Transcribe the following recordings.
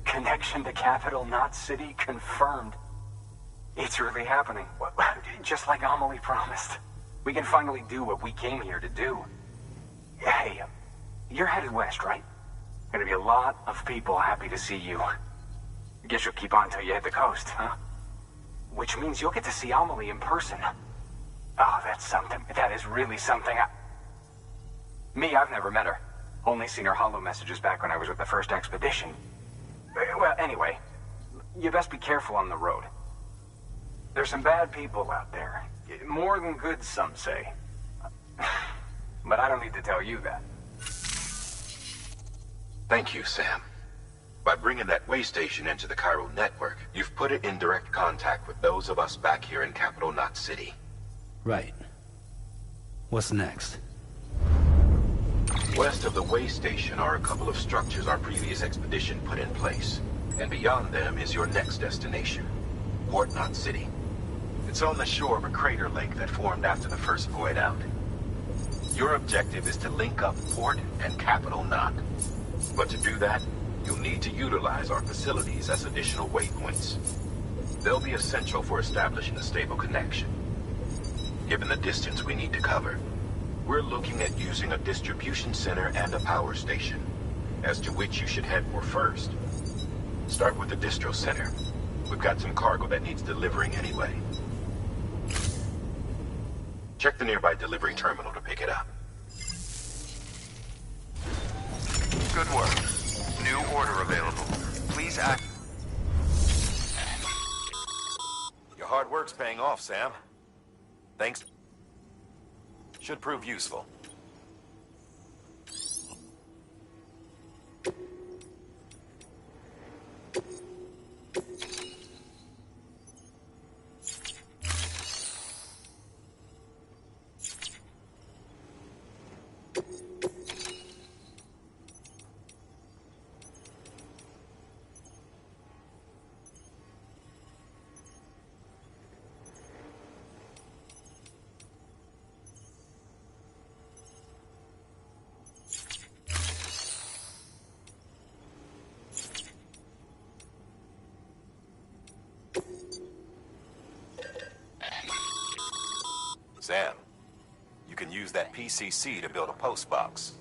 Connection to capital, not city, confirmed. It's really happening. Just like Amelie promised. We can finally do what we came here to do. Hey, you're headed west, right? Gonna be a lot of people happy to see you. Guess you'll keep on till you hit the coast, huh? Which means you'll get to see Amelie in person. Oh, that's something. That is really something. Me, I've never met her. Only seen her holo messages back when I was with the first expedition. Well, anyway, you best be careful on the road. There's some bad people out there. More than good, some say. But I don't need to tell you that. Thank you, Sam. By bringing that way station into the Cairo network, you've put it in direct contact with those of us back here in Capital Knot City. Right. What's next? West of the way station are a couple of structures our previous expedition put in place. And beyond them is your next destination, Port Knot City. It's on the shore of a crater lake that formed after the first void out. Your objective is to link up Port and Capital Knot. But to do that, you'll need to utilize our facilities as additional waypoints. They'll be essential for establishing a stable connection. Given the distance we need to cover, we're looking at using a distribution center and a power station, as to which you should head for first. Start with the distro center. We've got some cargo that needs delivering anyway. Check the nearby delivery terminal to pick it up. Good work. New order available. Please act. Your hard work's paying off, Sam. Thanks. Should prove useful. Sam, you can use that PCC to build a post box.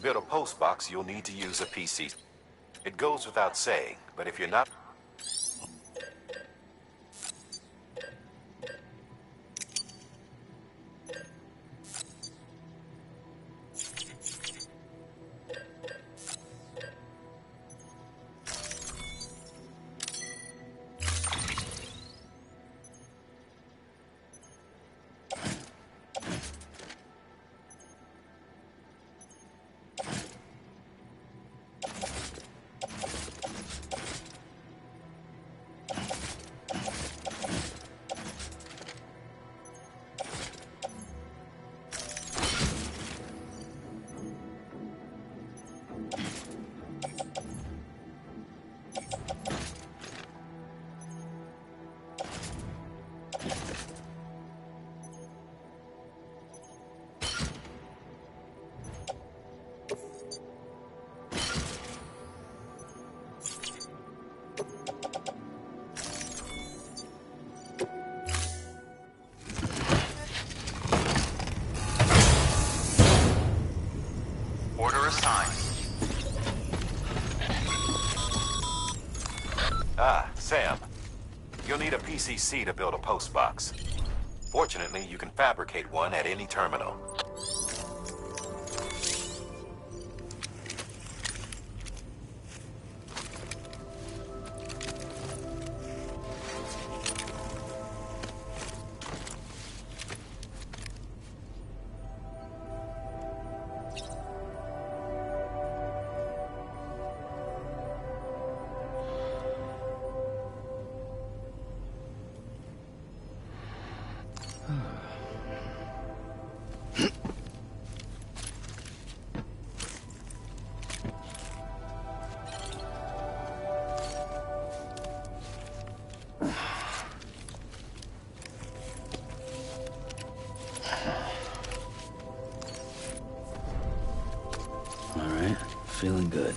build a post box, you'll need to use a PC. It goes without saying, but if you're not... Order assigned. Ah, Sam. You'll need a PCC to build a post box. Fortunately, you can fabricate one at any terminal. All right, feeling good.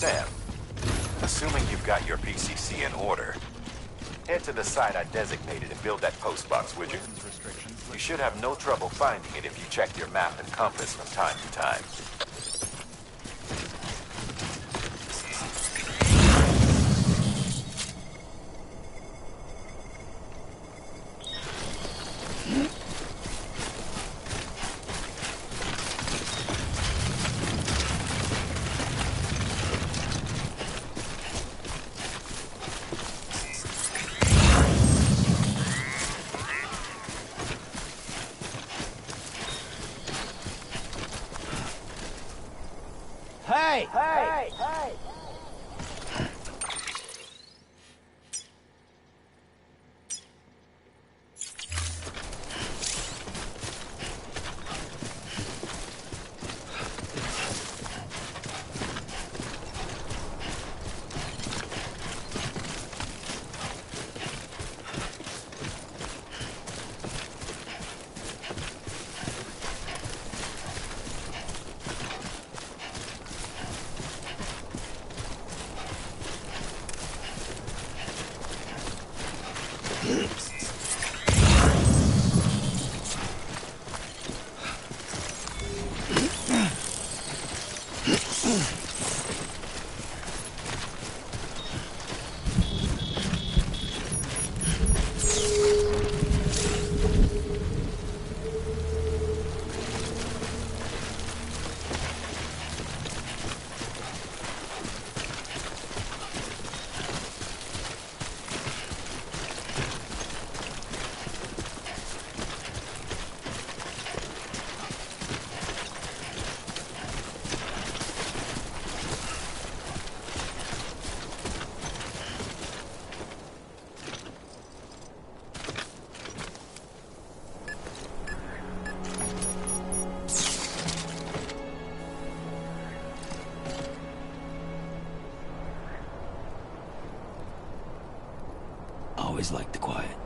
Sam, assuming you've got your PCC in order, head to the site I designated and build that post box, would you? You should have no trouble finding it if you check your map and compass from time to time. Hey! Hey! Hey! Always liked the quiet.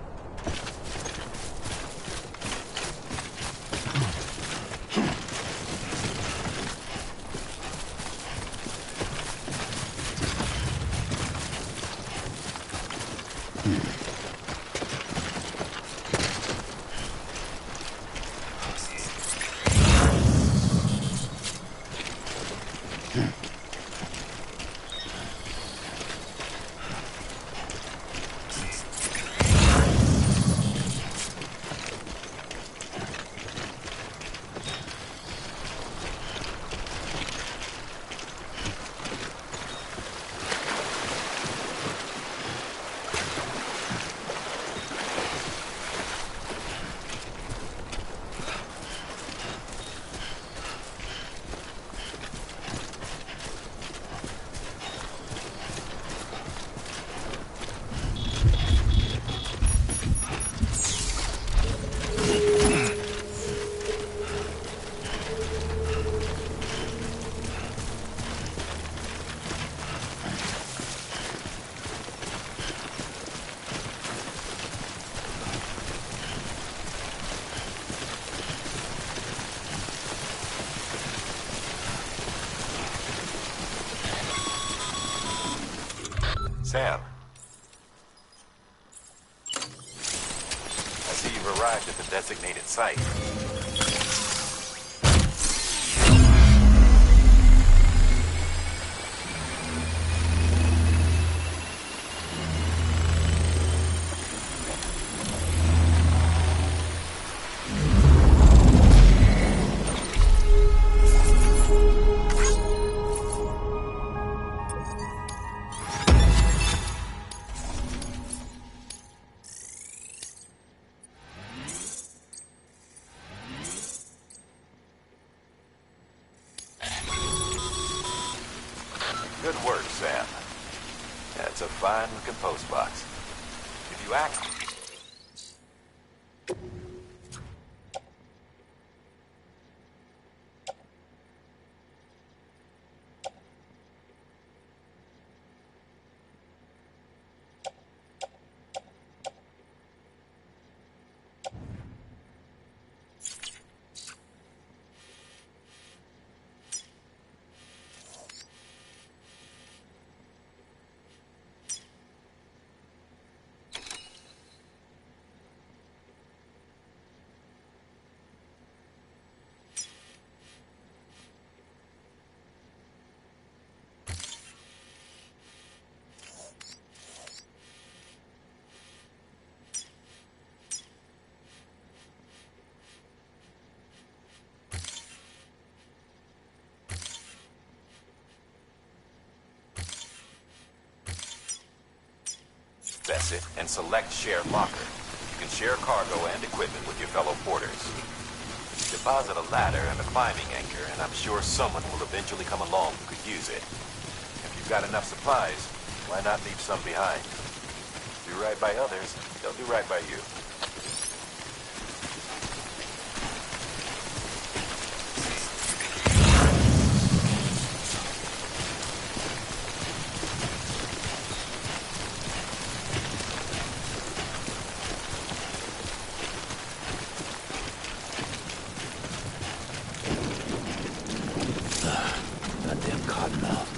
Sam. I see you've arrived at the designated site. Good work, Sam. That's a fine-looking post box. If you act... That's it, and select Share Locker. You can share cargo and equipment with your fellow porters. Deposit a ladder and a climbing anchor, and I'm sure someone will eventually come along who could use it. If you've got enough supplies, why not leave some behind? Do right by others, they'll do right by you. Goddamn cottonmouth.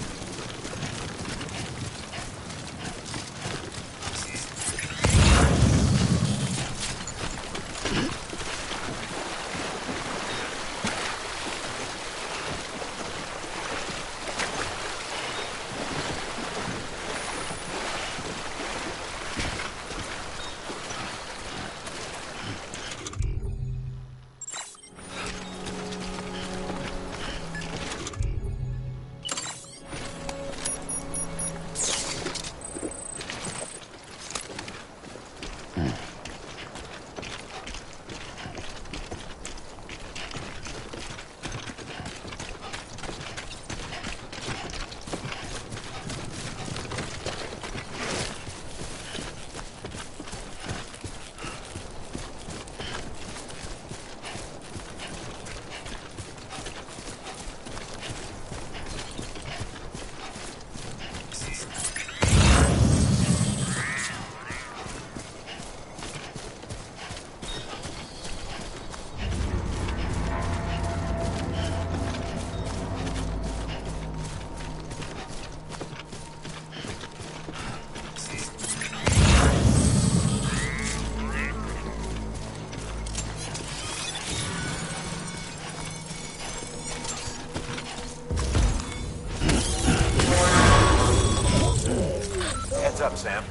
Heads up, Sam.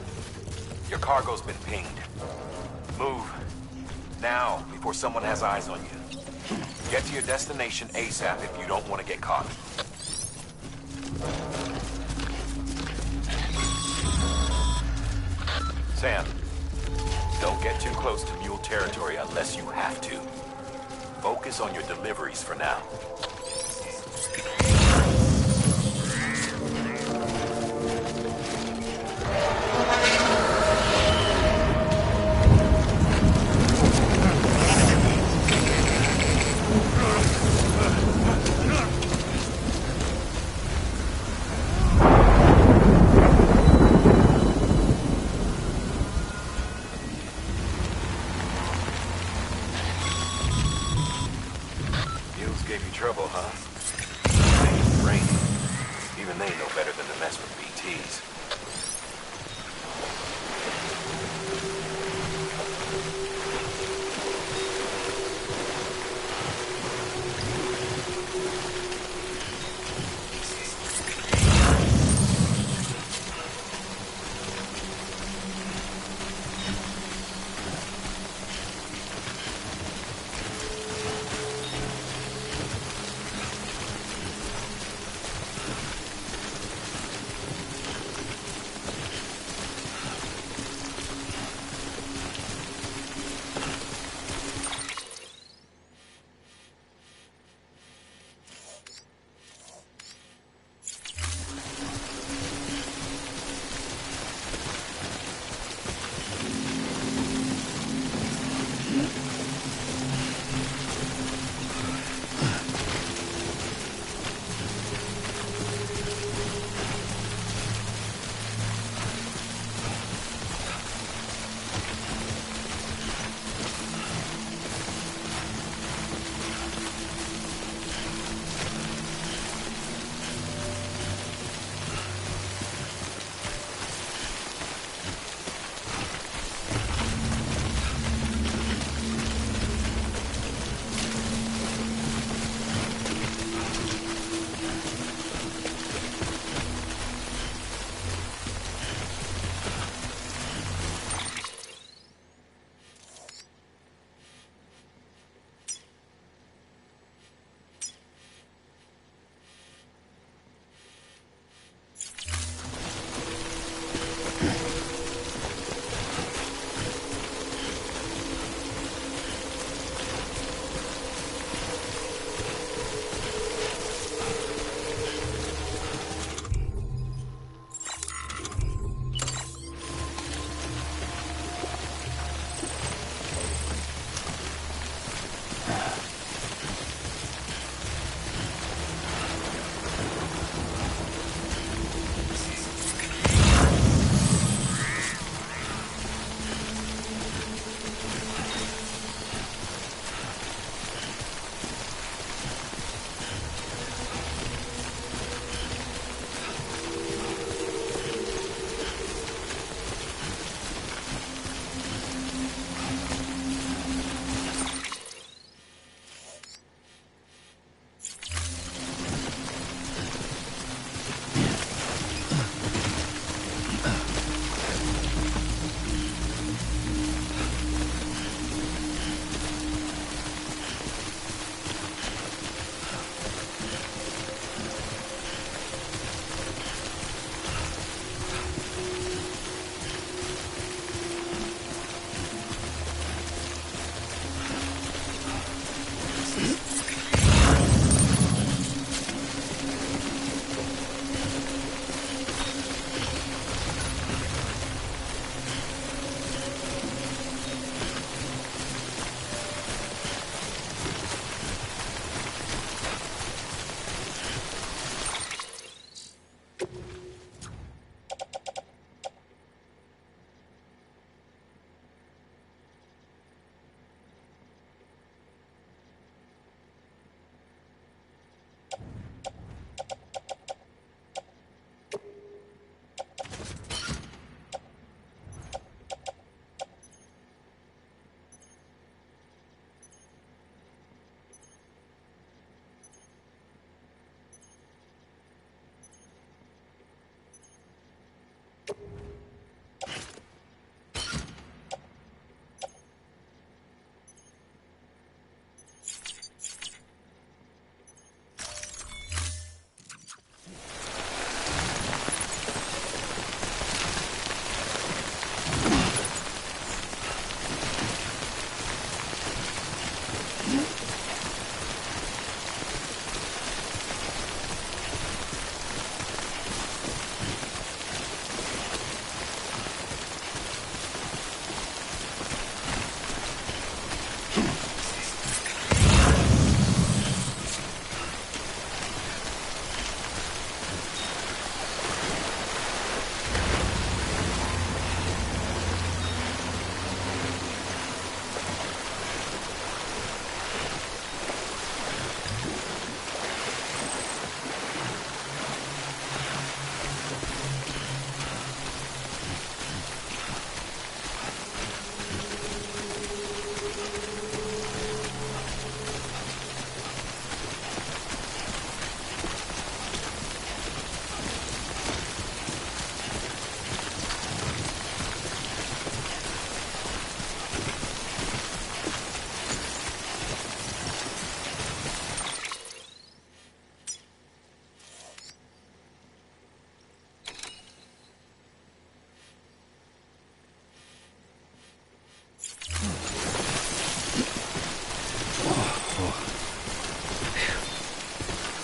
Your cargo's been pinged. Move. Now, before someone has eyes on you. Get to your destination ASAP if you don't want to get caught. Sam, don't get too close to Mule territory unless you have to. Focus on your deliveries for now. Gave you trouble, huh? Rain. Even they know better than to mess with BTs.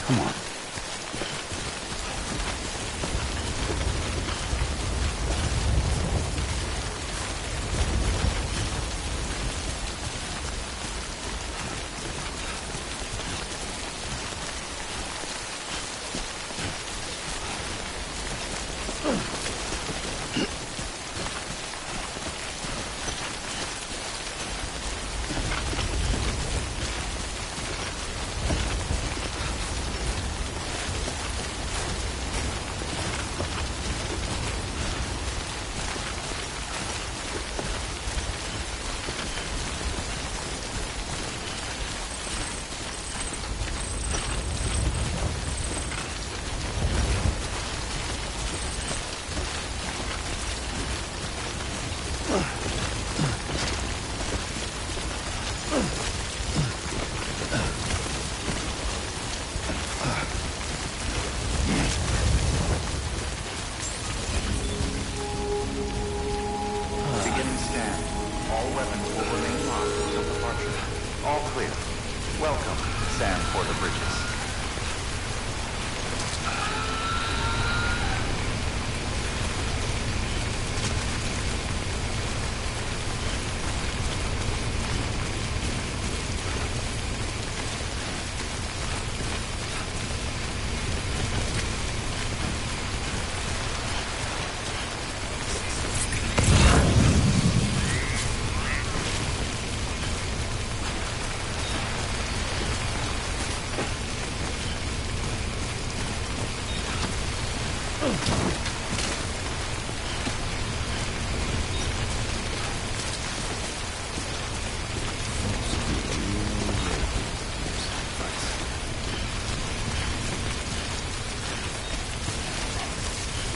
Come on.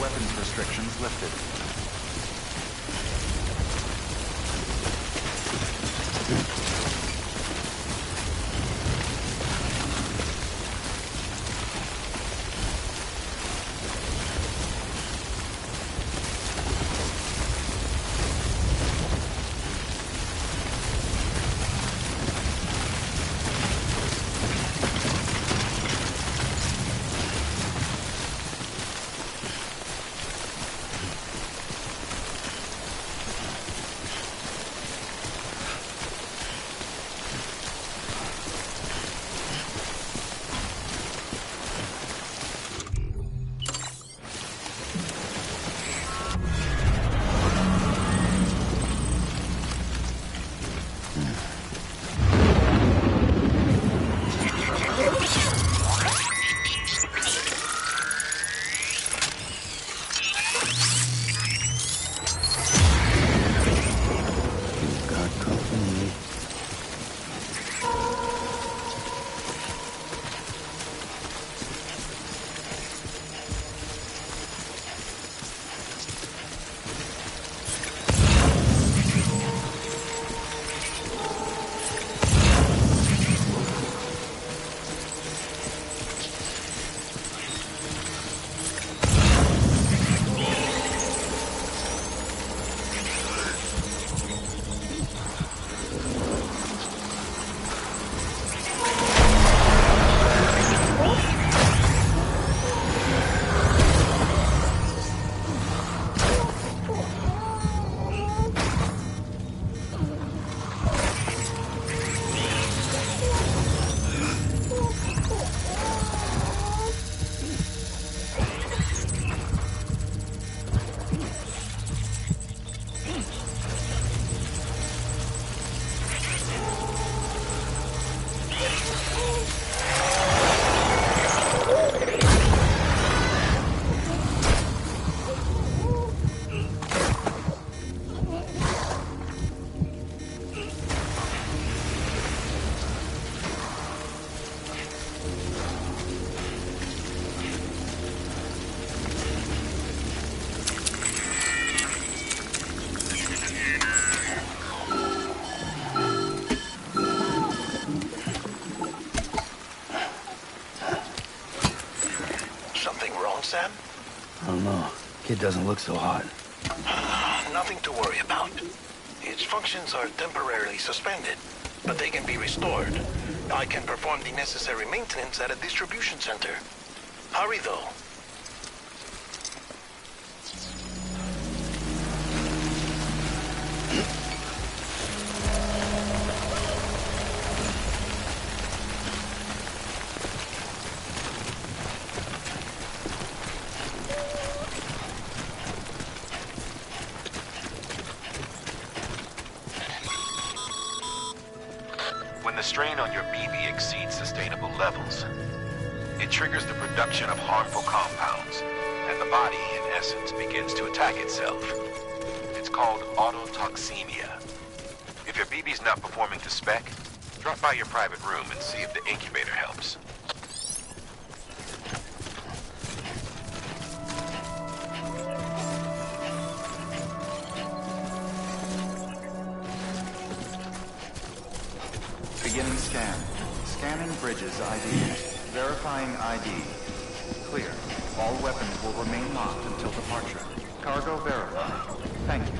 Weapons restrictions lifted. Sam? I don't know. Kid doesn't look so hot. Nothing to worry about. Its functions are temporarily suspended. but they can be restored. I can perform the necessary maintenance at a distribution center. Hurry, though. When the strain on your BB exceeds sustainable levels, it triggers the production of harmful compounds, and the body, in essence, begins to attack itself. It's called autotoxemia. If your BB's not performing to spec, drop by your private room and see if the incubator helps. Beginning scan. Scanning bridges ID. Verifying ID. Clear. All weapons will remain locked until departure. Cargo verified. Thank you.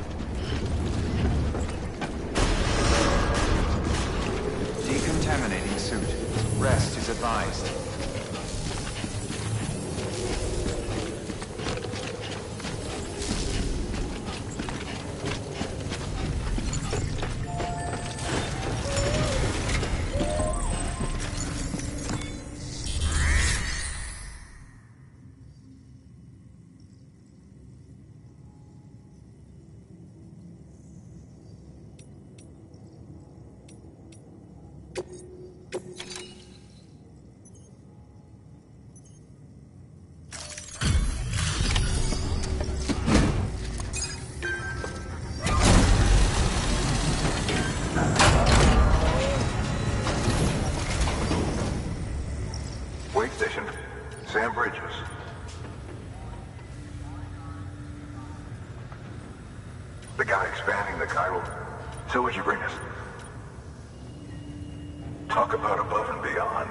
Decontaminating suit. Rest is advised. Wait station. Sam Bridges. The guy expanding the chiral. So what'd you bring us? Talk about above and beyond.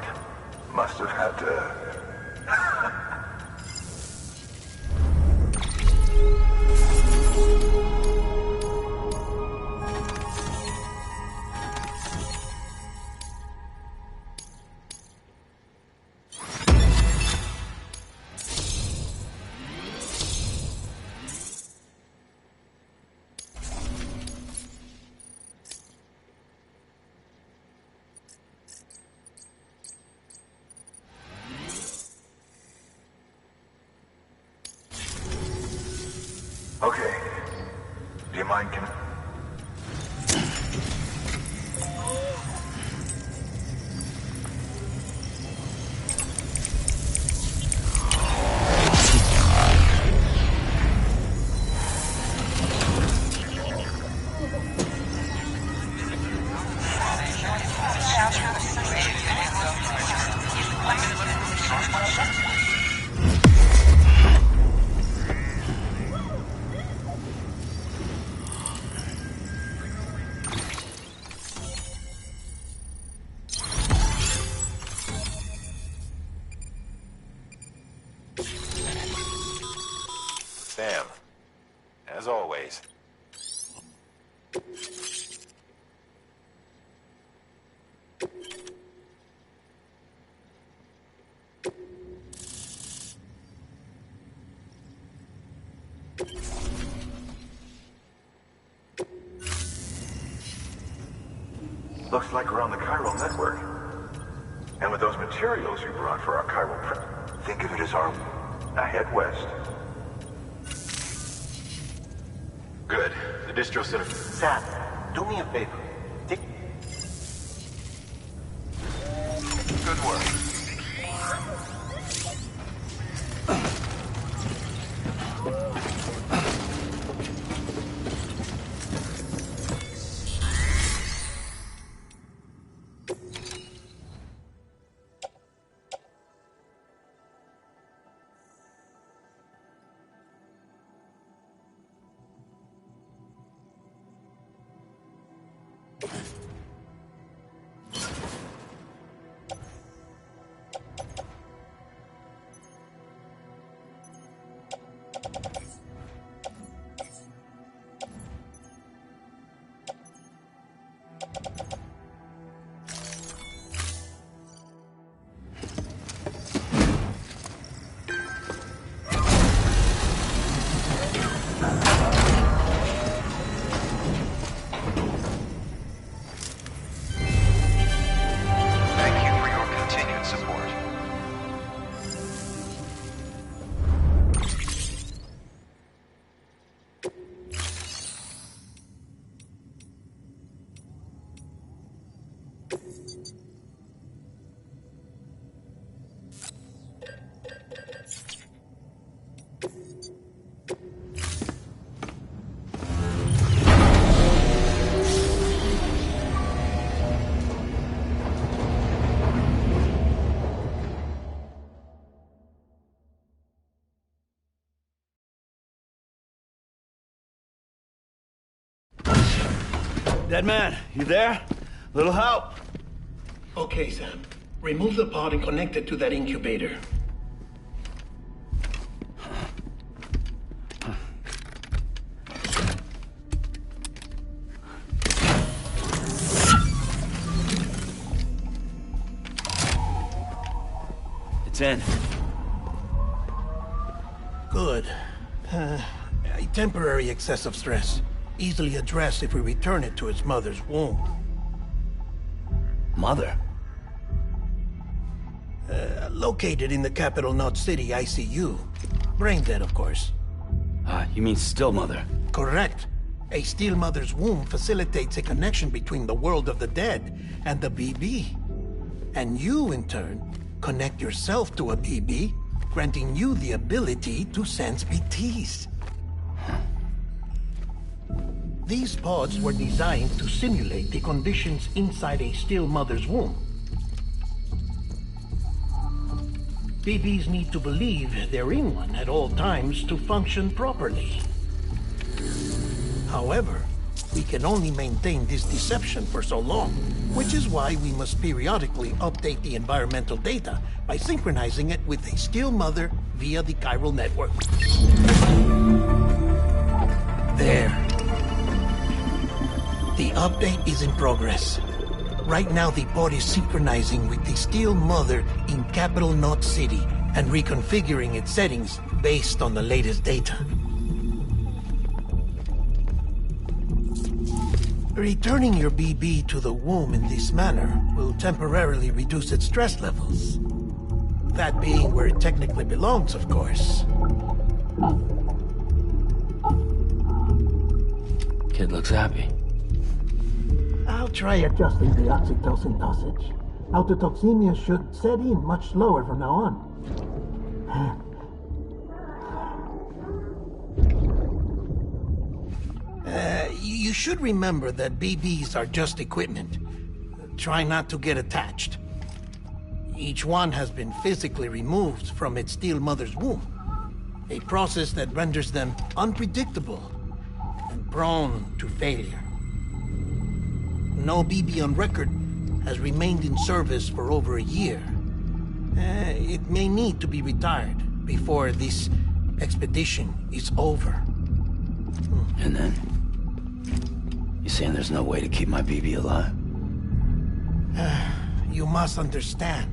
Must have had to... Okay. Do you mind, Sam, as always. Looks like we're on the chiral network. And with those materials you brought for our chiral prep, think of it as our... I head west. Good. The distro center... Sam, do me a favor. Take... Good work. Dead man, you there? Little help? Okay, Sam. Remove the pod and connect it to that incubator. It's in. Good. A temporary excessive stress. Easily addressed if we return it to its mother's womb. Mother? Located in the capital Knot City ICU. Brain dead, of course. You mean still mother? Correct. A still mother's womb facilitates a connection between the world of the dead and the BB. And you, in turn, connect yourself to a BB, granting you the ability to sense BTs. These pods were designed to simulate the conditions inside a still mother's womb. BBs need to believe they're in one at all times to function properly. However, we can only maintain this deception for so long, which is why we must periodically update the environmental data by synchronizing it with a still mother via the chiral network. There. The update is in progress. Right now, the pod is synchronizing with the still mother in capital Knot City and reconfiguring its settings based on the latest data. Returning your BB to the womb in this manner will temporarily reduce its stress levels. That being where it technically belongs, of course. Kid looks happy. I'll try adjusting the oxytocin dosage. Autotoxemia should set in much slower from now on. You should remember that BBs are just equipment. Try not to get attached. Each one has been physically removed from its still mother's womb. A process that renders them unpredictable and prone to failure. No BB on record has remained in service for over a year. It may need to be retired before this expedition is over. And then? You saying there's no way to keep my BB alive? You must understand,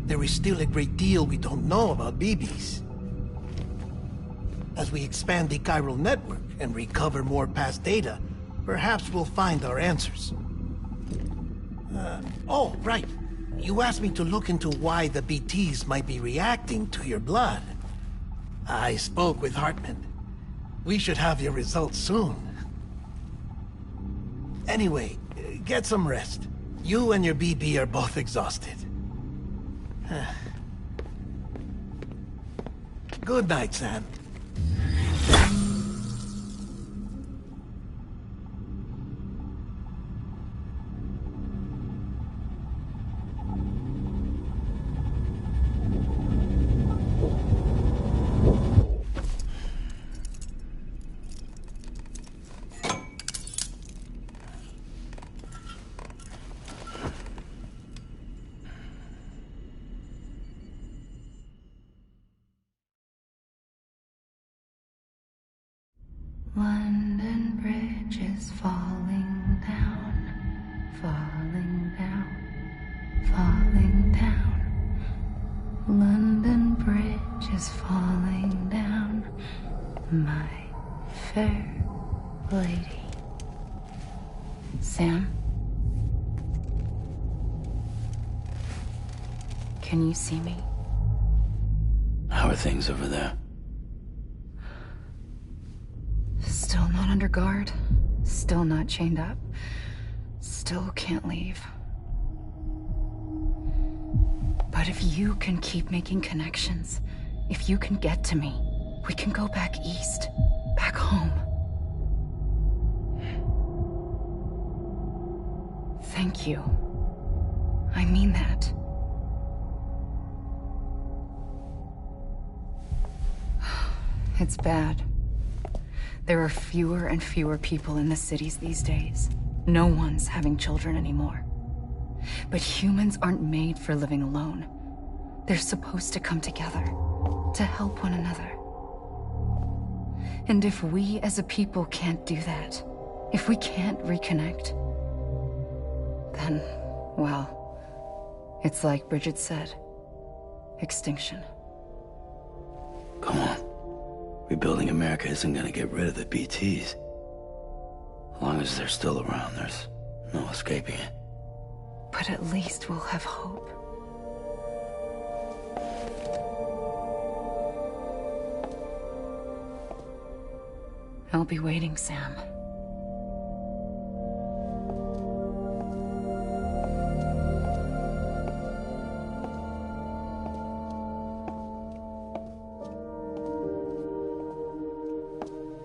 there is still a great deal we don't know about BBs. As we expand the chiral network and recover more past data, perhaps we'll find our answers. Oh, right. You asked me to look into why the BTs might be reacting to your blood. I spoke with Hartman. We should have your results soon. Anyway, get some rest. You and your BB are both exhausted. Good night, Sam. London Bridge is falling down, falling down, falling down. London Bridge is falling down, my fair lady. Sam? Can you see me? How are things over there? Still not under guard. Still not chained up. Still can't leave. But if you can keep making connections, if you can get to me, we can go back east. Back home. Thank you. I mean that. It's bad. There are fewer and fewer people in the cities these days. No one's having children anymore. But humans aren't made for living alone. They're supposed to come together, to help one another. And if we as a people can't do that, if we can't reconnect, then, well, it's like Bridget said, extinction. Come on. Rebuilding America isn't gonna get rid of the BTs. As long as they're still around, there's no escaping it. But at least we'll have hope. I'll be waiting, Sam.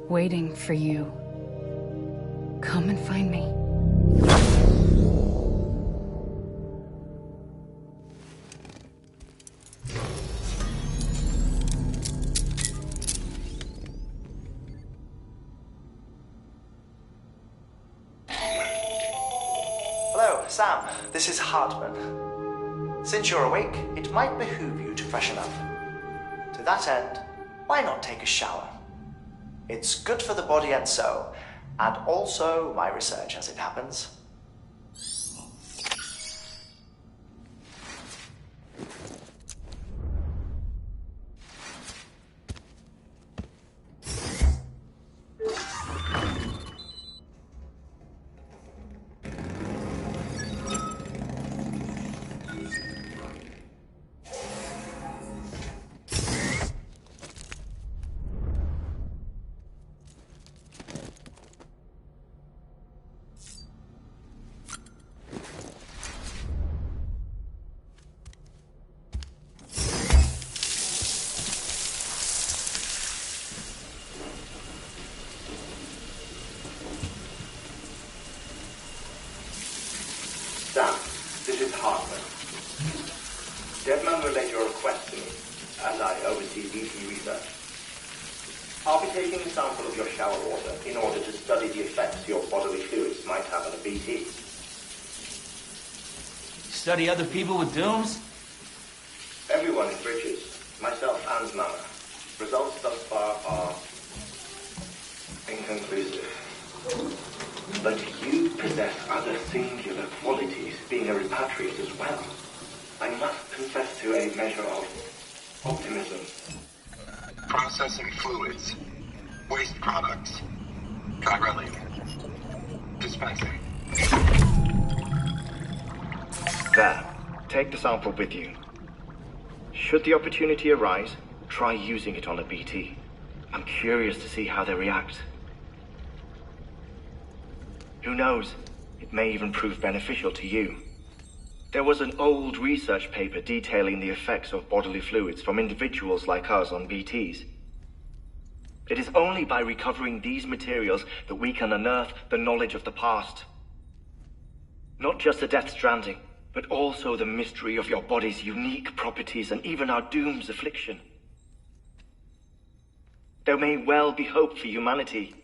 Waiting for you. Come and find me. Hello, Sam. This is Hartman. Since you're awake, it might behoove you to freshen up. To that end, why not take a shower? It's good for the body and soul, and also my research as it happens. Sam, this is Hartman. Deadman relayed your request to me, as I oversee BT research. I'll be taking a sample of your shower water in order to study the effects your bodily fluids might have on a BT. Study other people with dooms? Everyone in Bridges, myself and Nana. Results thus far are inconclusive. But you possess other singular qualities, being a repatriate as well. I must confess to a measure of optimism. Processing fluids. Waste products. Chirally. Dispensing. There. Take the sample with you. Should the opportunity arise, try using it on a BT. I'm curious to see how they react. Who knows? It may even prove beneficial to you. There was an old research paper detailing the effects of bodily fluids from individuals like us on BTs. It is only by recovering these materials that we can unearth the knowledge of the past. Not just the Death Stranding, but also the mystery of your body's unique properties and even our doom's affliction. There may well be hope for humanity.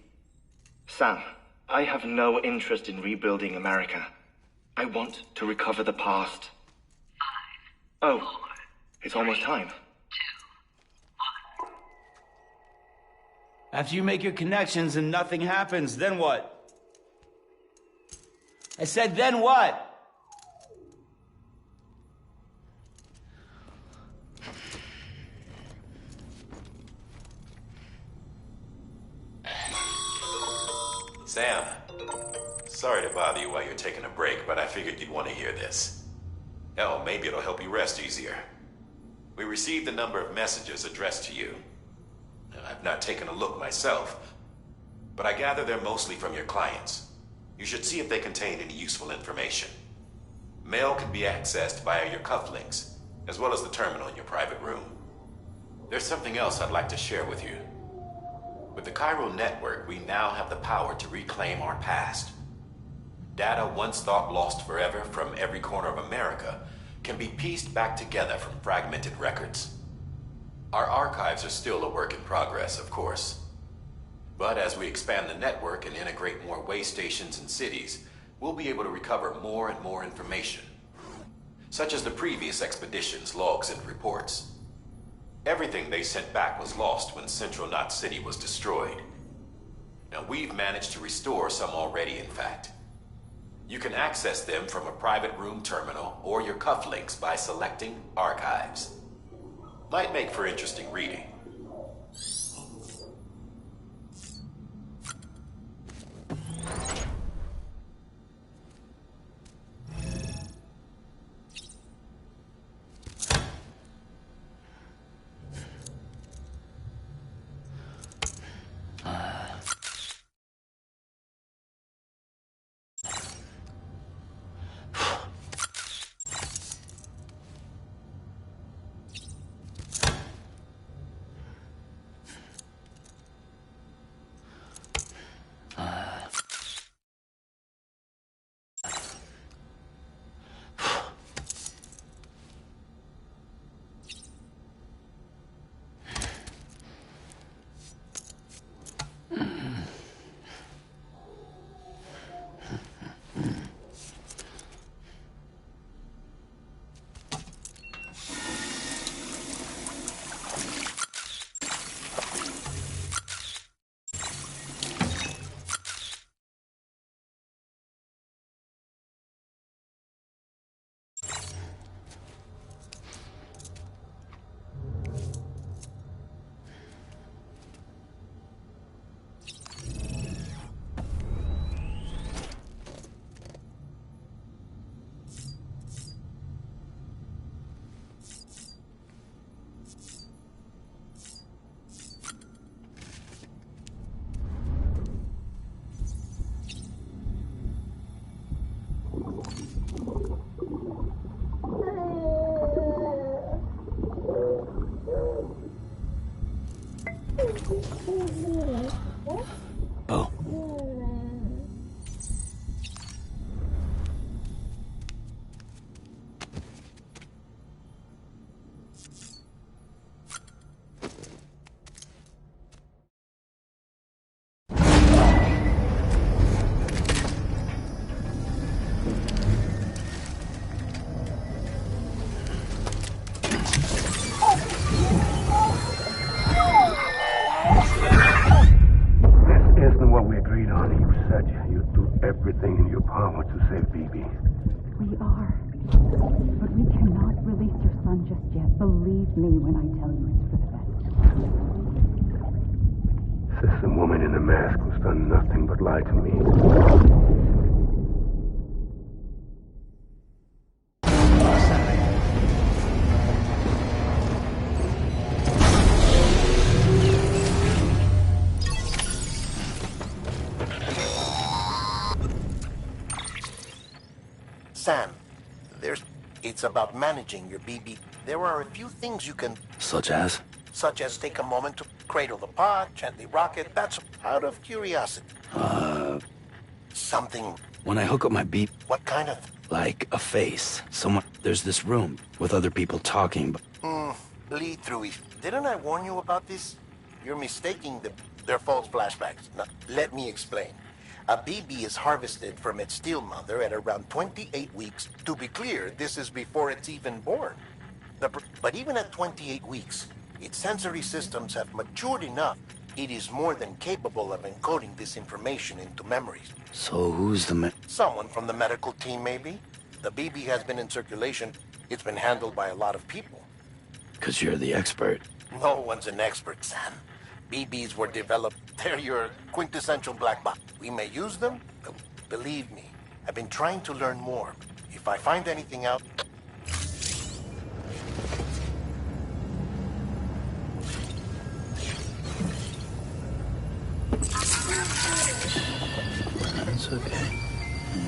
Sam, I have no interest in rebuilding America. I want to recover the past. 5, 4, it's almost time. 2, 1. After you make your connections and nothing happens, then what? I said, then what? Sam, sorry to bother you while you're taking a break, but I figured you'd want to hear this. Hell, maybe it'll help you rest easier. We received a number of messages addressed to you. I've not taken a look myself, but I gather they're mostly from your clients. You should see if they contain any useful information. Mail can be accessed via your cufflinks, as well as the terminal in your private room. There's something else I'd like to share with you. With the Chiral network, we now have the power to reclaim our past. Data once thought lost forever from every corner of America can be pieced back together from fragmented records. Our archives are still a work in progress, of course. But as we expand the network and integrate more way stations and cities, we'll be able to recover more and more information, such as the previous expedition's logs and reports. Everything they sent back was lost when Central Knot City was destroyed. Now, we've managed to restore some already, in fact. You can access them from a private room terminal or your cufflinks by selecting Archives. Might make for interesting reading. Everything in your power to save BB. We are. But we cannot release your son just yet. Believe me when I tell you it's for the best. System woman in the mask who's done nothing but lie to me. Sam, it's about managing your BB. There are a few things you can... Such as? Such as take a moment to cradle the pod, gently rock it. That's out of curiosity. Something... When I hook up my beep... What kind of... Like a face. Someone... There's this room with other people talking, but... Bleed through it. Didn't I warn you about this? You're mistaking their false flashbacks. Now, let me explain. A BB is harvested from its steel mother at around 28 weeks. To be clear, this is before it's even born. But even at 28 weeks, its sensory systems have matured enough. It is more than capable of encoding this information into memories. So who's the Someone from the medical team, maybe? The BB has been in circulation. It's been handled by a lot of people. 'Cause you're the expert. No one's an expert, Sam. BBs were developed. They're your quintessential black box. We may use them. Believe me, I've been trying to learn more. If I find anything out... It's okay.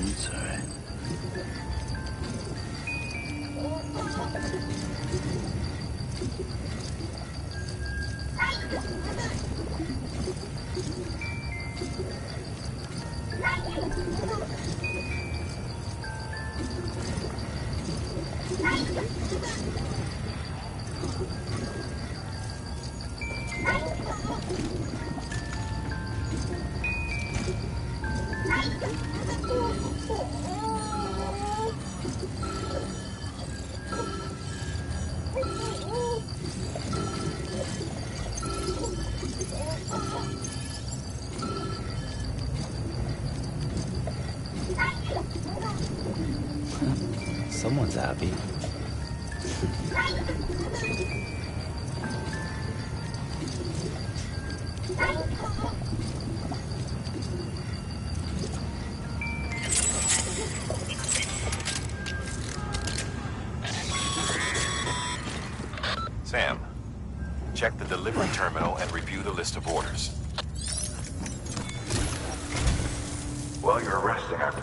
It's all right. one's happy. Sam, check the delivery terminal and review the list of orders. While you're resting, I'm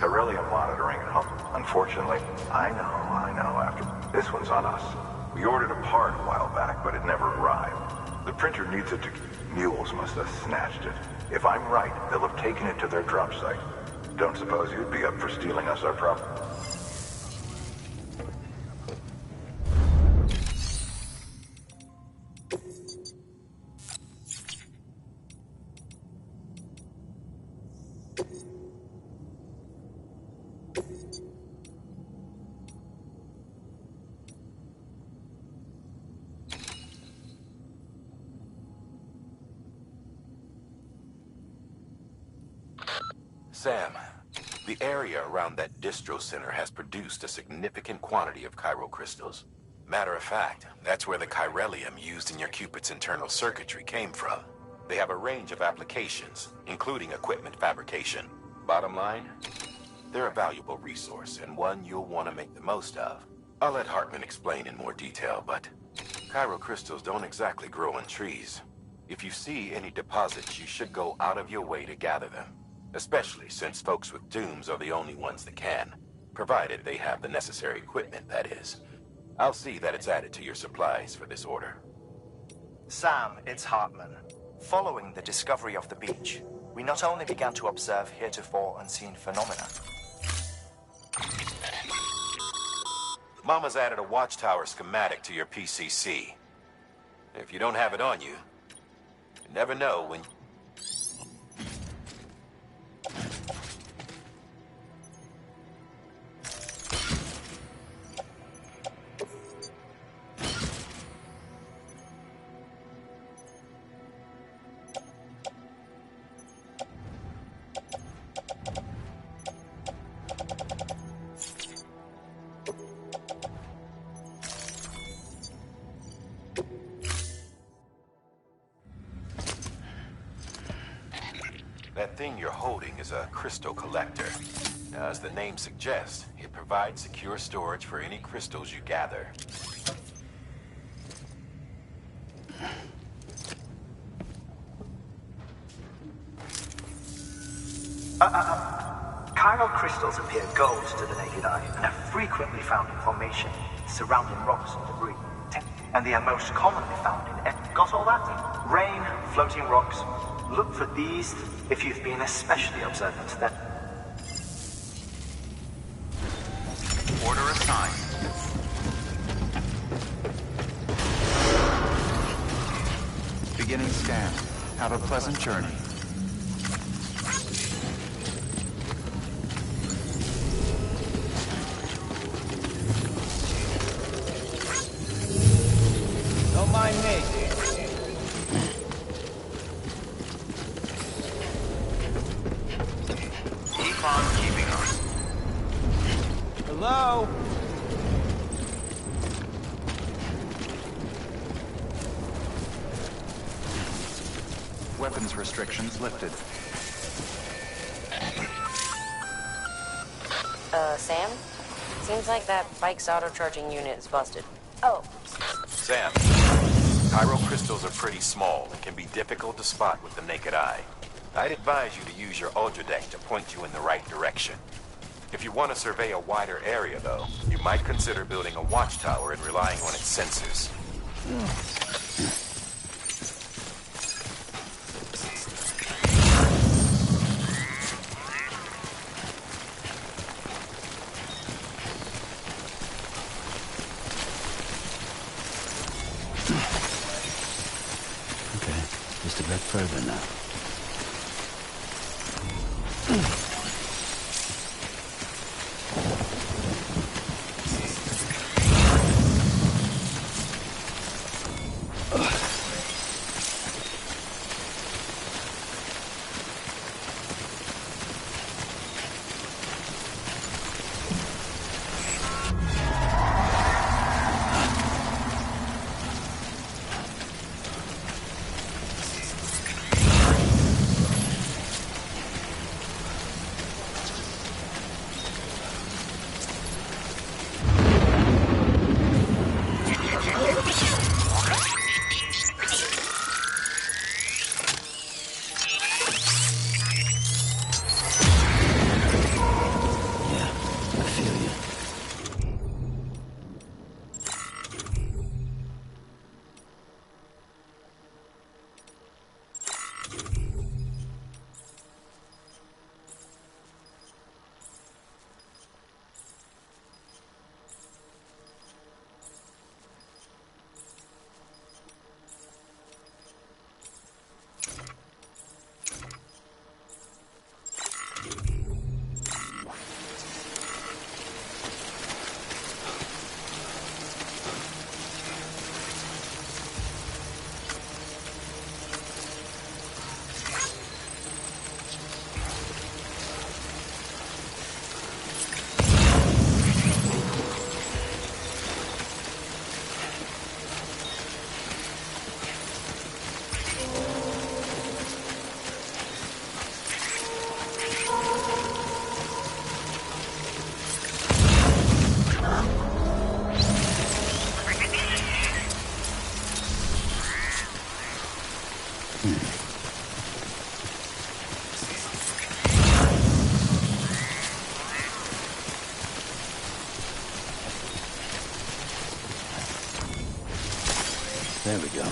beryllium monitoring at home. Unfortunately, I know, after this one's on us. We ordered a part a while back, but it never arrived. The printer needs it to... Mules must have snatched it. If I'm right, they'll have taken it to their drop site. Don't suppose you'd be up for stealing us our property? Sam, the area around that distro center has produced a significant quantity of chiral crystals. Matter of fact, that's where the chiralium used in your Cupid's internal circuitry came from. They have a range of applications, including equipment fabrication. Bottom line, they're a valuable resource and one you'll want to make the most of. I'll let Hartman explain in more detail, but chiral crystals don't exactly grow on trees. If you see any deposits, you should go out of your way to gather them. Especially since folks with dooms are the only ones that can. Provided they have the necessary equipment, that is. I'll see that it's added to your supplies for this order. Sam, it's Hartman. Following the discovery of the beach, we not only began to observe heretofore unseen phenomena. Mama's added a watchtower schematic to your PCC. If you don't have it on you never know when... That thing you're holding is a crystal collector. Now, as the name suggests, it provides secure storage for any crystals you gather. Chiral crystals appear gold to the naked eye and are frequently found in formation surrounding rocks and debris. And they are most commonly found in... Got all that? Rain, floating rocks. Look for these if you've been especially observant then. Order assigned. Beginning scan. Have a pleasant journey. Don't mind me. Keep on keeping on. Hello? Weapons restrictions lifted. Sam? Seems like that bike's auto-charging unit is busted. Oh. Sam, chiral crystals are pretty small and can be difficult to spot with the naked eye. I'd advise you to use your Ultradeck to point you in the right direction. If you want to survey a wider area, though, you might consider building a watchtower and relying on its sensors. Okay, just a bit further now. There we go.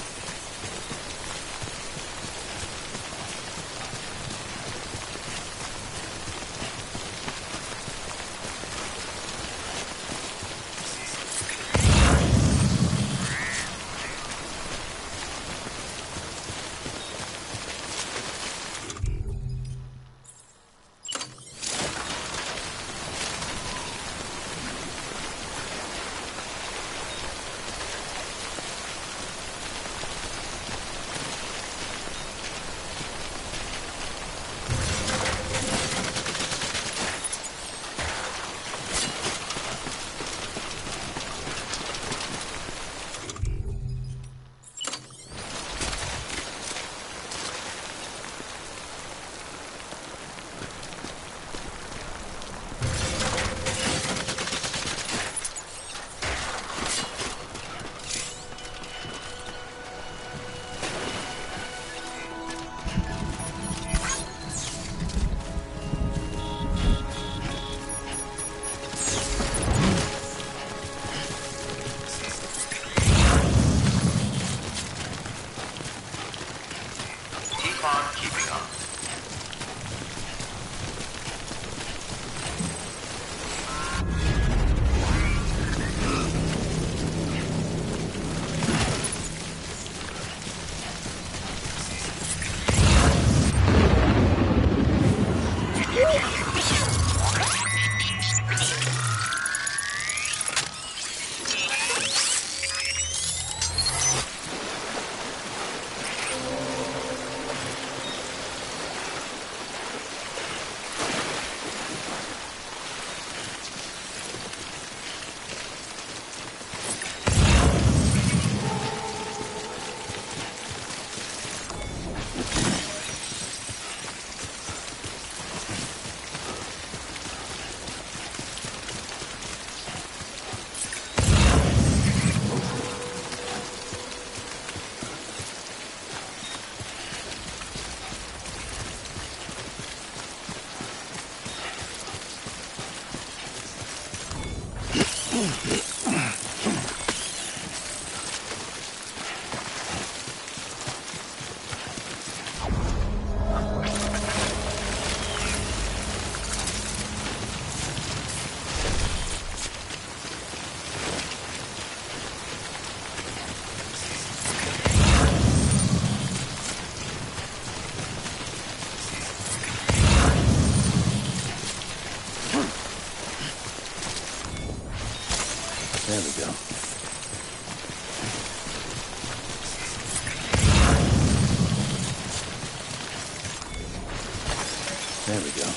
There we go. There we go.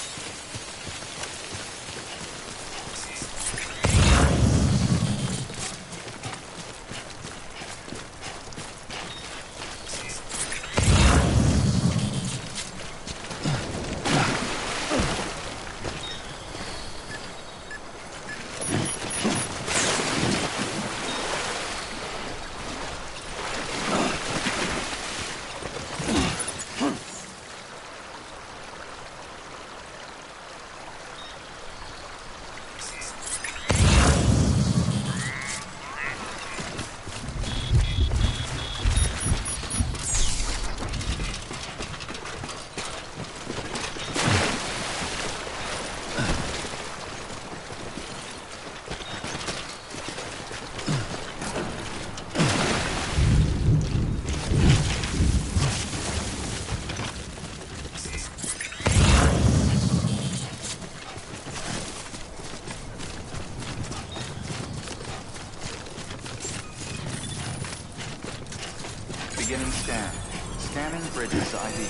Beginning scan. Scanning Bridges ID.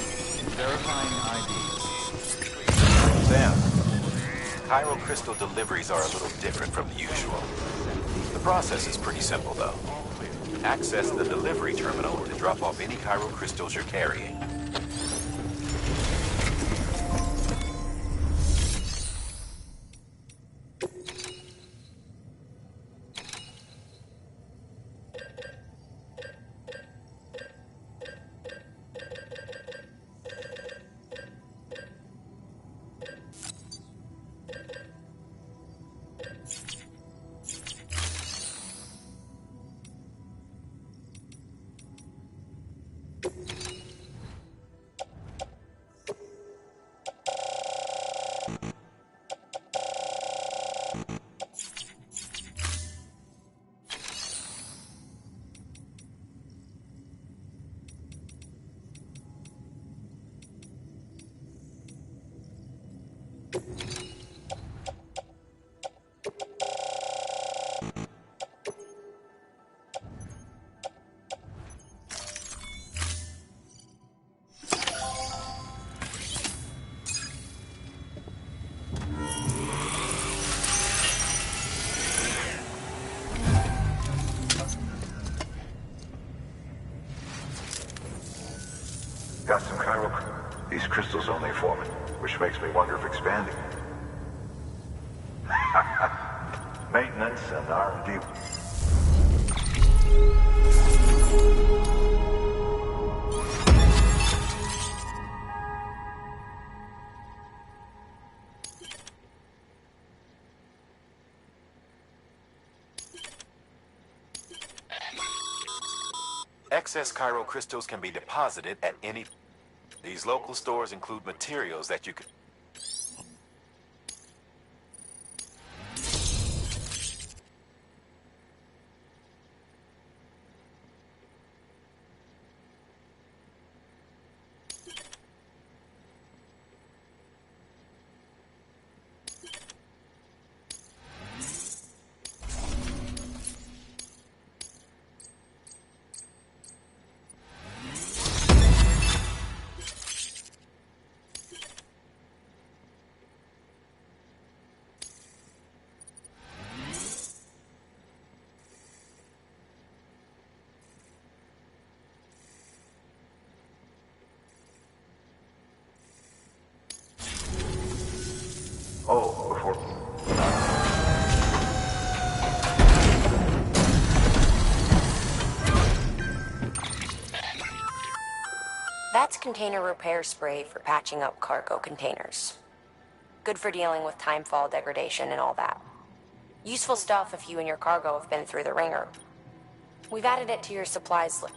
Verifying ID. Sam, chiral crystal deliveries are a little different from the usual. The process is pretty simple, though. Access the delivery terminal to drop off any chiral crystals you're carrying. got some chiral... These crystals only form it, which makes me wonder if expanding... Maintenance and R&D... Excess chiral crystals can be deposited at any... These local stores include materials that you can... Oh, before... That's container repair spray for patching up cargo containers. Good for dealing with timefall degradation and all that. Useful stuff if you and your cargo have been through the ringer. We've added it to your supplies list.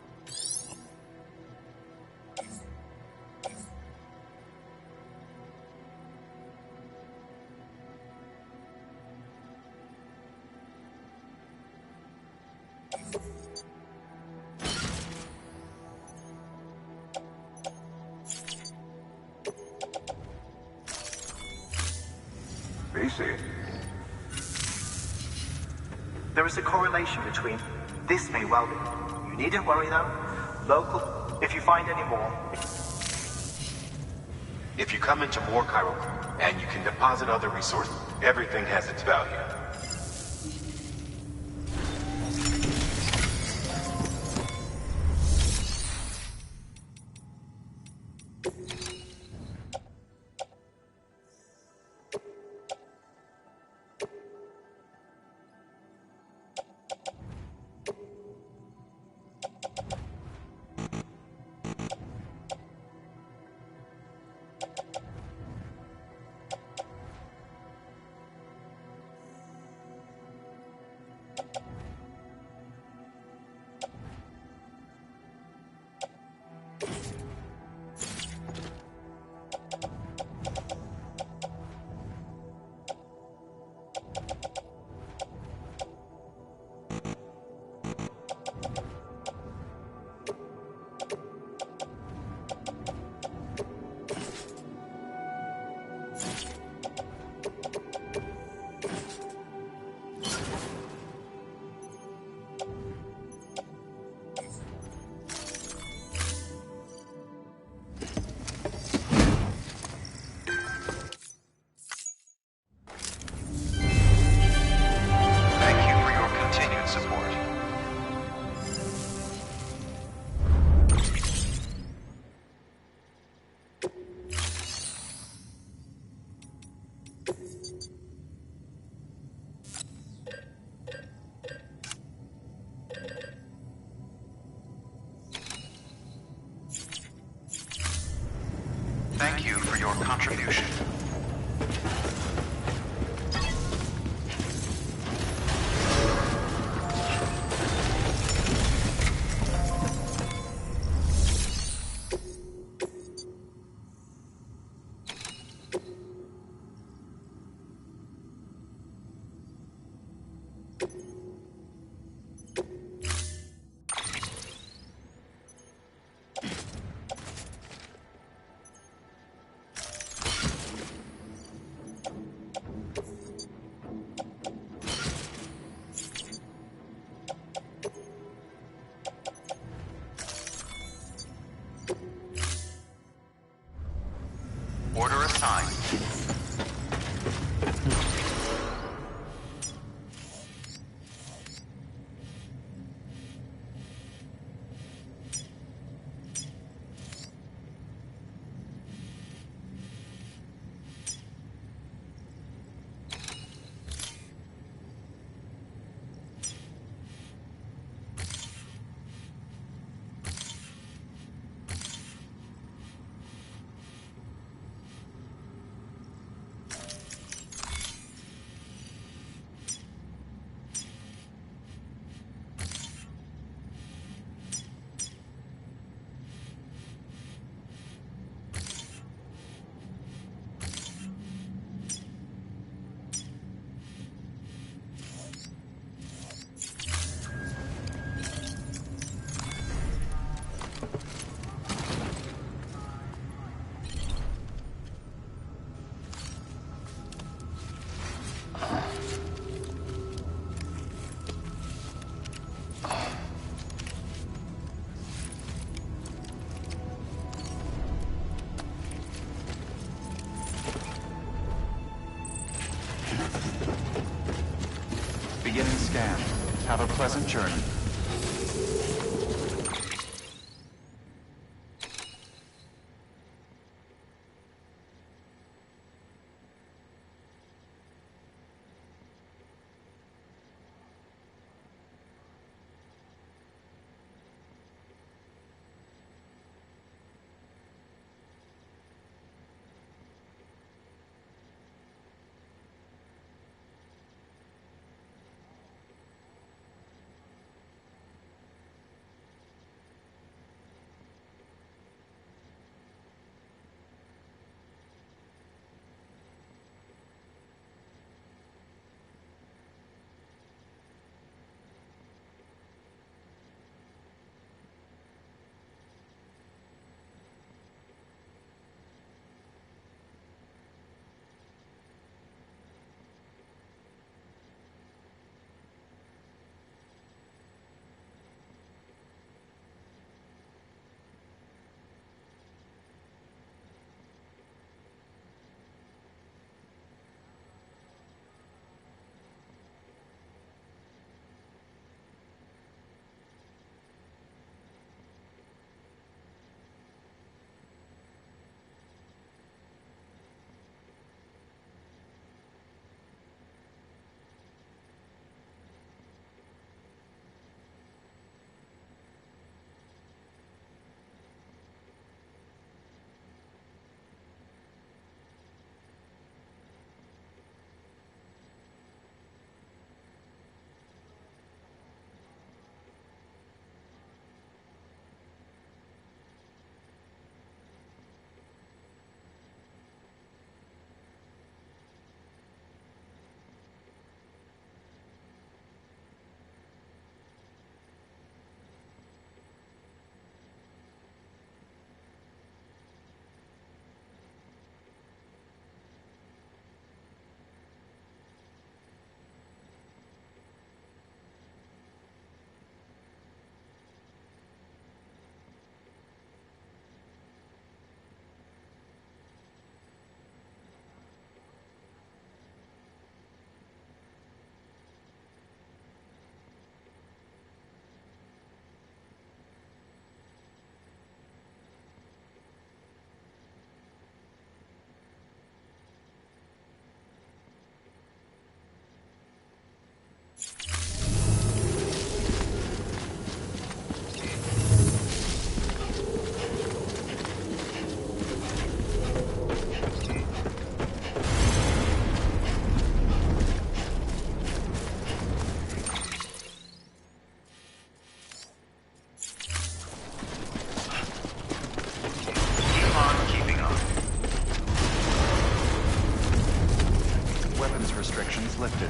There is a correlation between... This may well be. You needn't worry though. Local... If you find any more... If you come into more chiral and you can deposit other resources, everything has its value. Thank you for your contribution. pleasant journey. Restrictions lifted.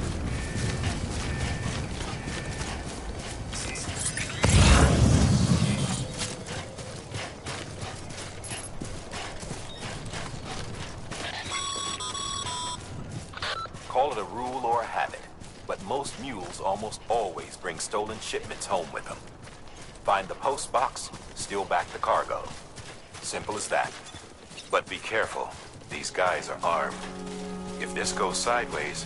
Call it a rule or a habit, but most mules almost always bring stolen shipments home with them. Find the post box, steal back the cargo. Simple as that. But be careful. These guys are armed. If this goes sideways,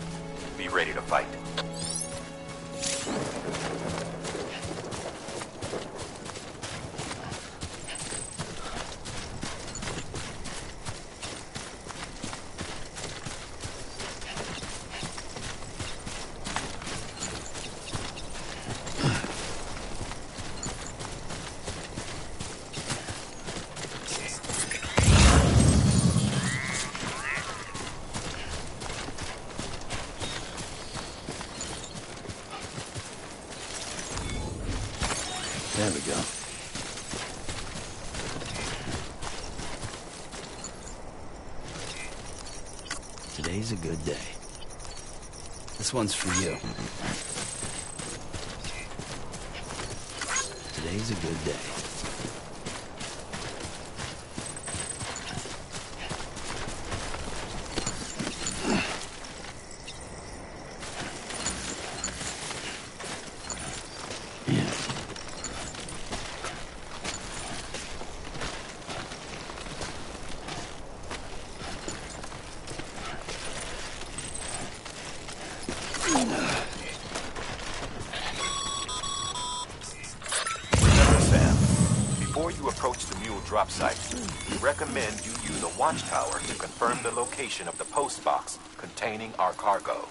be ready to fight. There we go. Today's a good day. This one's for you. Today's a good day. you approach the mule drop site, we recommend you use a watchtower to confirm the location of the post box containing our cargo.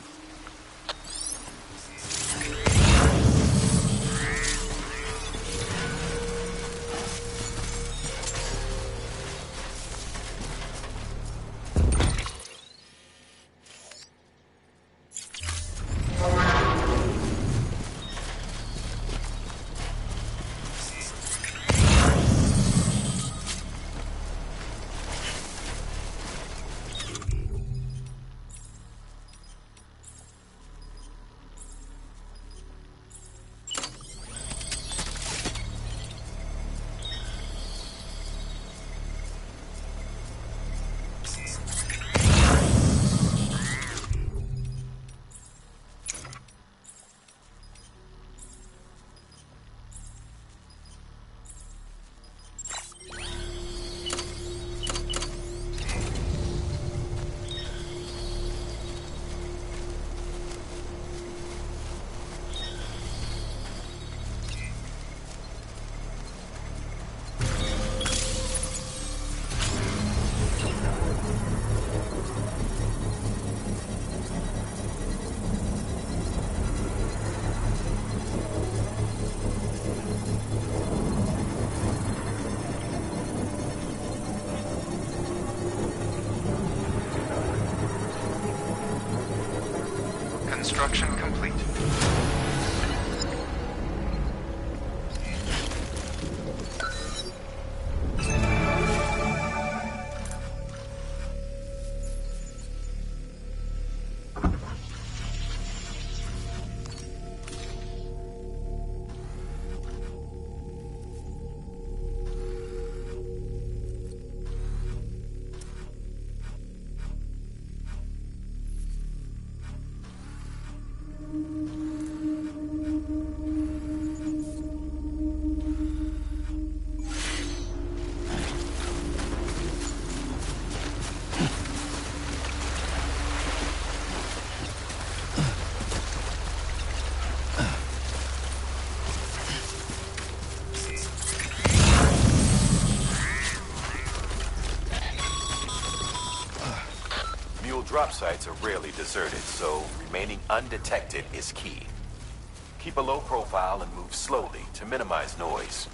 Construction complete. Drop sites are rarely deserted, so remaining undetected is key. Keep a low profile and move slowly to minimize noise.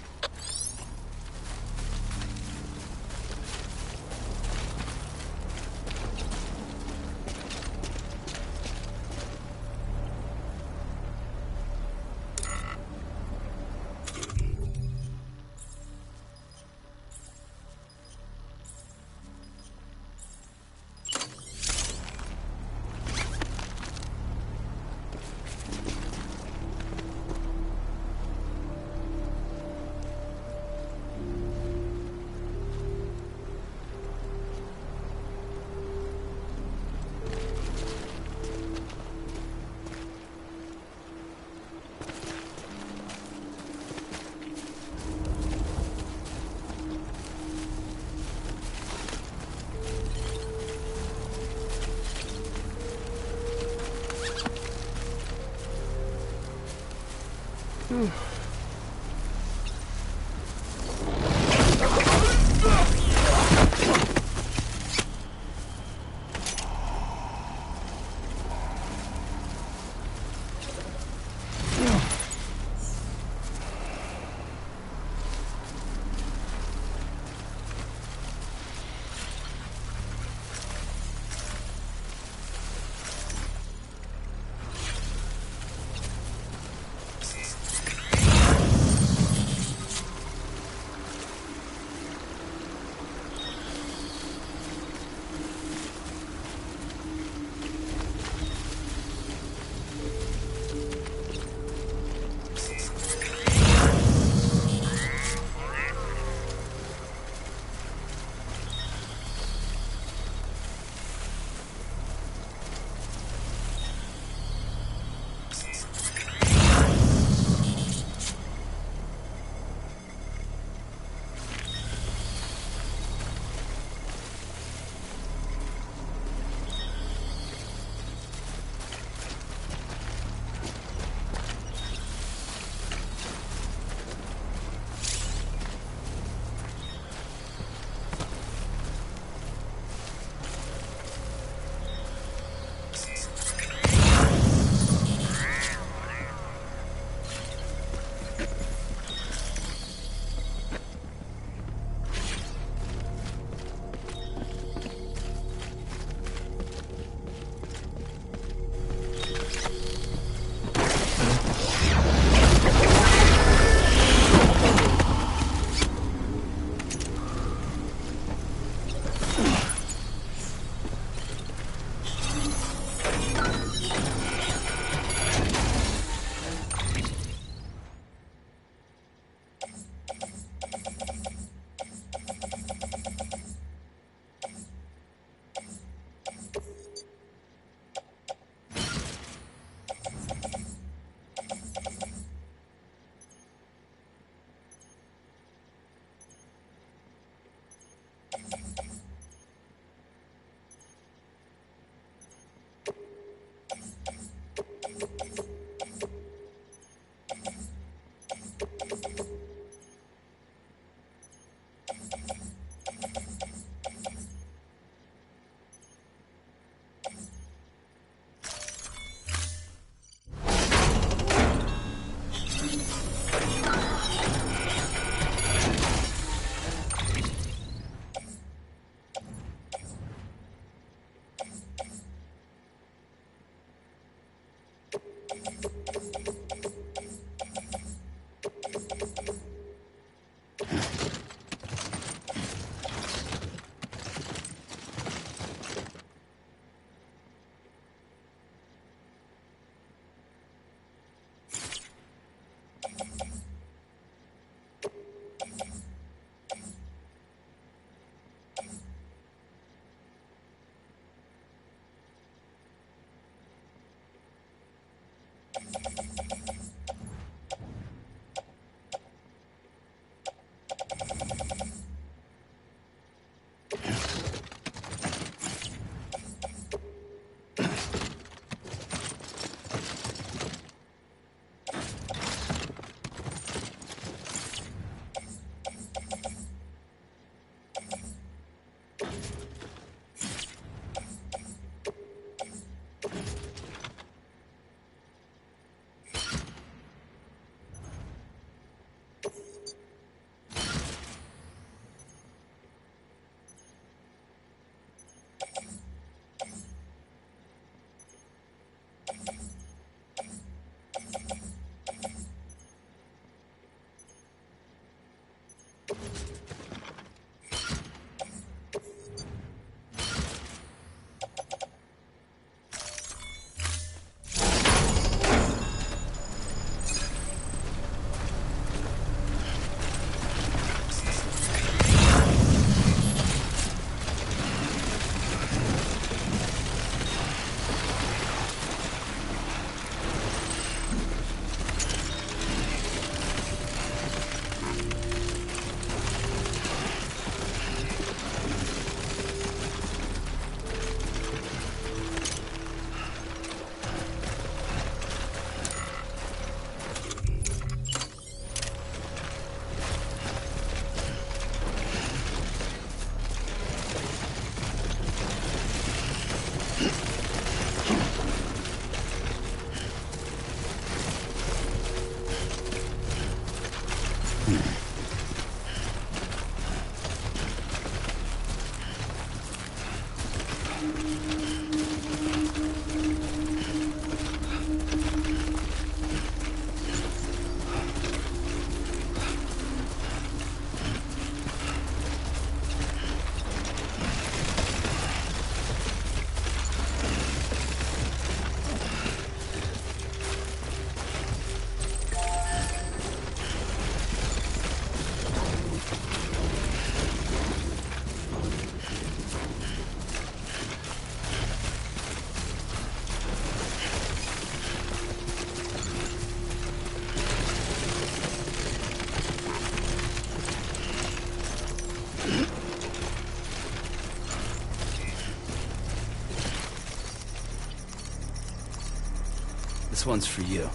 This one's for you.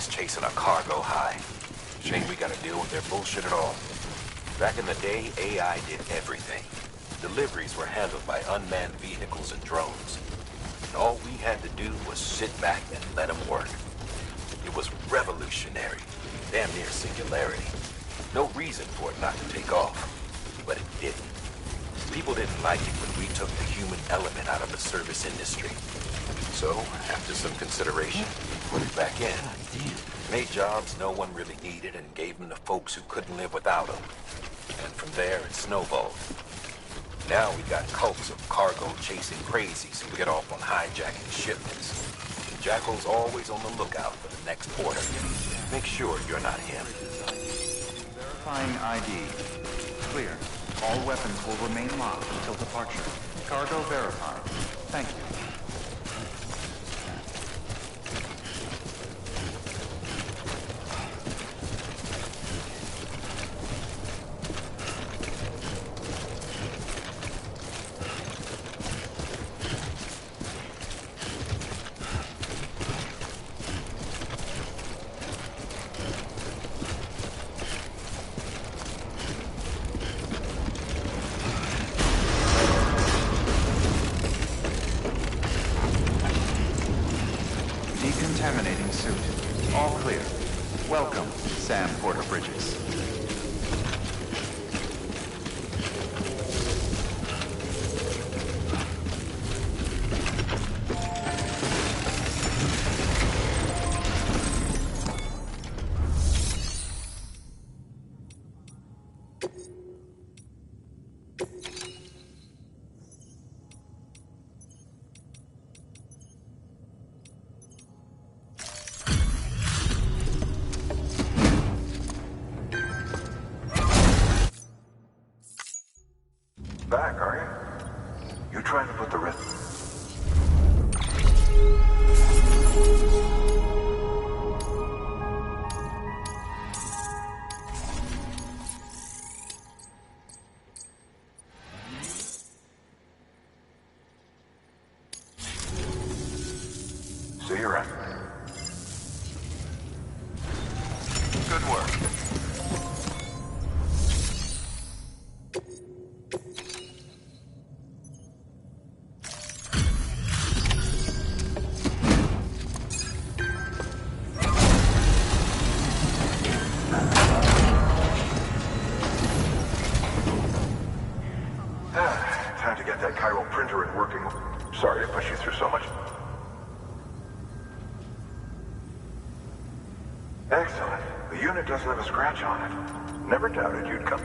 Chasing a cargo high. Shame we gotta deal with their bullshit at all. Back in the day, AI did everything. Deliveries were handled by unmanned vehicles and drones. And all we had to do was sit back and let them work. It was revolutionary. Damn near singularity. No reason for it not to take off. But it didn't. People didn't like it when we took the human element out of the service industry. So, after some consideration, we put it back in. Made jobs no one really needed and gave them to folks who couldn't live without them. And from there, it snowballed. Now we got cults of cargo-chasing crazies who get off on hijacking shipments. The Jackal's always on the lookout for the next order. Make sure you're not him. Verifying ID. Clear. All weapons will remain locked until departure. Cargo verified. Thank you. Decontaminating suit. All clear. Welcome, Sam Porter Bridges. Back, are you? You trying to put the rest... See you around. Good work. Time to get that chiral printer and working. Sorry to push you through so much. Excellent. The unit doesn't have a scratch on it. Never doubted you'd come.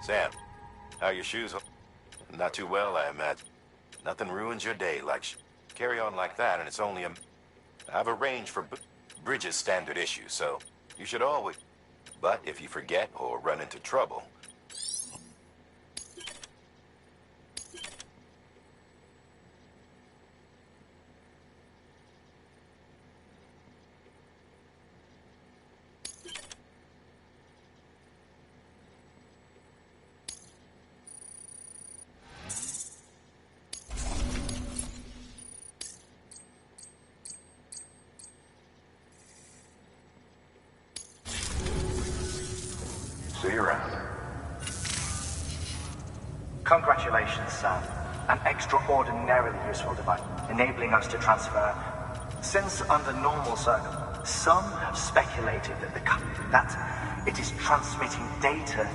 Sam, how are your shoes? Not too well, I imagine. Nothing ruins your day like carry on like that, and it's only a... I've arranged for Bridges' standard issue, so you should always... But if you forget or run into trouble... See you around. Congratulations, Sam. An extraordinarily useful device, enabling us to transfer. Since under normal circumstances, some have speculated that it is transmitting data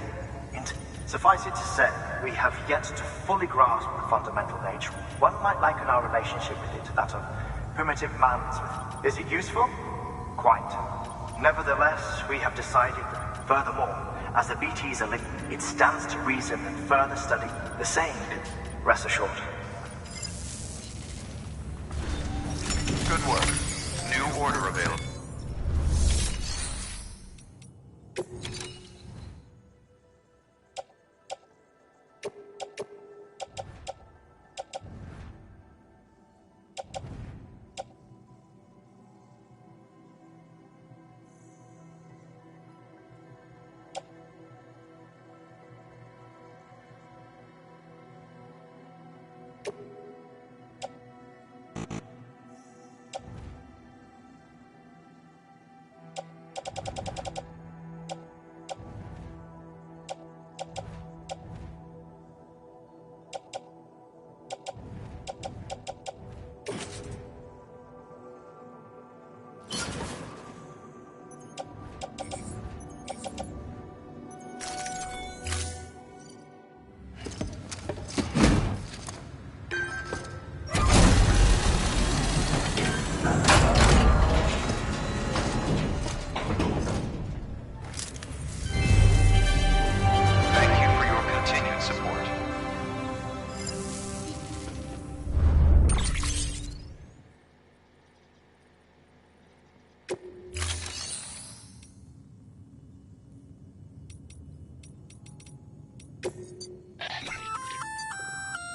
into... Suffice it to say, we have yet to fully grasp the fundamental nature. One might liken our relationship with it to that of primitive man's. Is it useful? Quite. Nevertheless, we have decided that, furthermore, as the BTs are living, it stands to reason that further study the same, rest assured. Good work. New order available.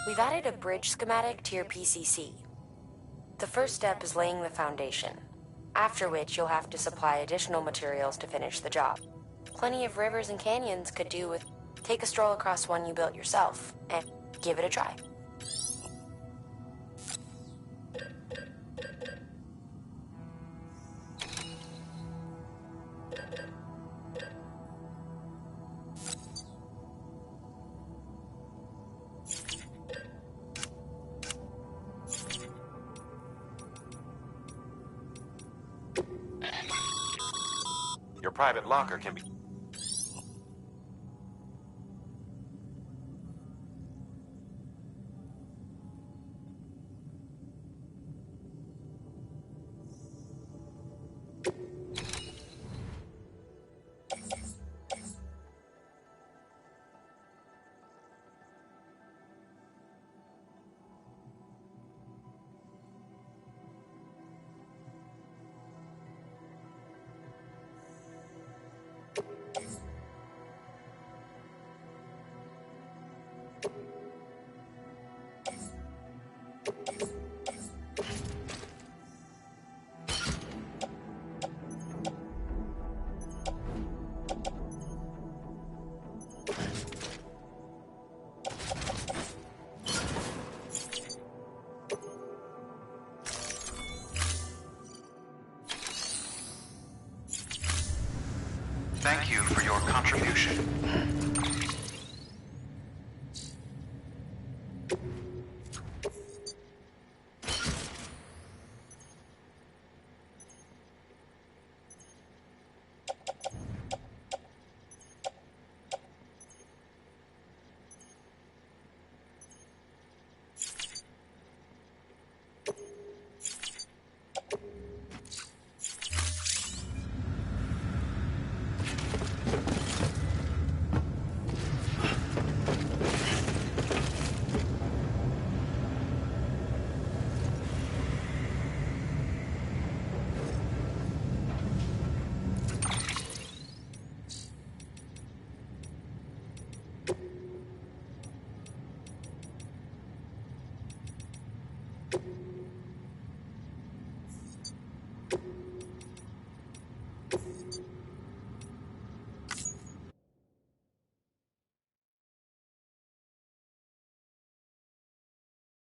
We've added a bridge schematic to your PCC. The first step is laying the foundation, after which you'll have to supply additional materials to finish the job. Plenty of rivers and canyons could do with take a stroll across one you built yourself and give it a try. Your private locker can be... Thank you for your contribution.